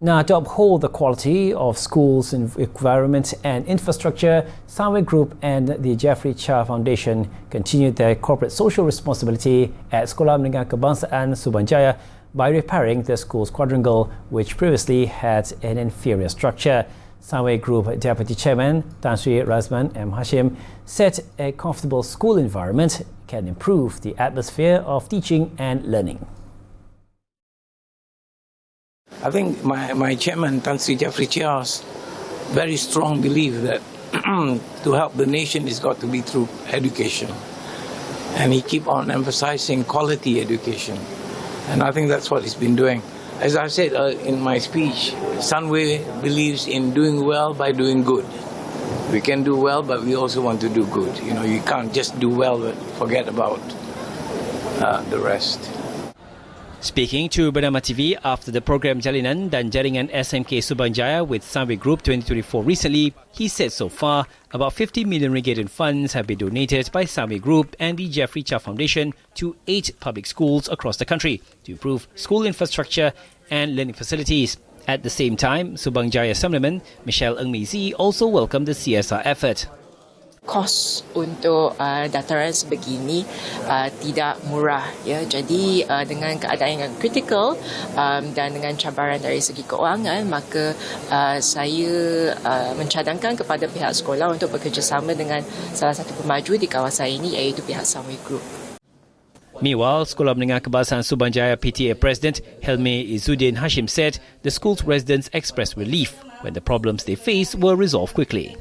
Now, to uphold the quality of schools' environment and infrastructure, Sunway Group and the Jeffrey Cheah Foundation continued their corporate social responsibility at Sekolah Menengah Kebangsaan Subang Jaya by repairing the school's quadrangle, which previously had an inferior structure. Sunway Group Deputy Chairman Tan Sri Razman M. Hashim said a comfortable school environment can improve the atmosphere of teaching and learning. I think my chairman, Tan Sri Jeffrey Cheah's very strong belief that to help the nation is got to be through education. And he keep on emphasizing quality education. And I think that's what he's been doing. As I said in my speech, Sunway believes in doing well by doing good. We can do well, but we also want to do good. You know, you can't just do well but forget about the rest. Speaking to Bernama TV after the program Jalinan dan Jaringan SMK Subang Jaya with Sunway Group 2024 recently, he said so far about 50 million ringgit in funds have been donated by Sunway Group and the Jeffrey Cheah Foundation to 8 public schools across the country to improve school infrastructure and learning facilities. At the same time, Subang Jaya Assemblyman Michelle Ng Mizi also welcomed the CSR effort. Kos untuk dataran sebegini tidak murah, ya. Jadi dengan keadaan yang kritikal dan dengan cabaran dari segi keuangan, maka saya mencadangkan kepada pihak sekolah untuk bekerjasama dengan salah satu pemaju di kawasan ini, iaitu pihak Sunway Group. Meanwhile, Sekolah Menengah Kebangsaan Subang Jaya PTA President Helmi Izzuddin Hashim said the school's residents expressed relief when the problems they faced were resolved quickly.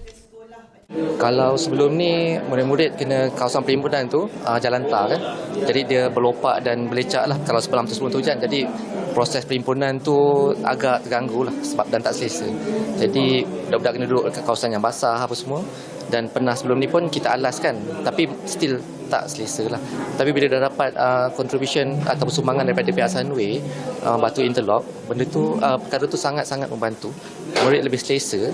Kalau sebelum ni murid-murid kena kawasan perhimpunan tu jalan tar kan. Jadi dia berlopak dan belecak lah kalau sebelum hujan. Jadi proses perhimpunan tu agak terganggu lah sebab dan tak selesa. Jadi budak-budak kena duduk dekat kawasan yang basah apa semua. Dan pernah sebelum ni pun kita alaskan, tapi still tak selesa lah. Tapi bila dah dapat contribution atau sumbangan daripada pihak Sunway, batu interlock, benda tu perkara tu sangat-sangat membantu. Murid lebih selesa.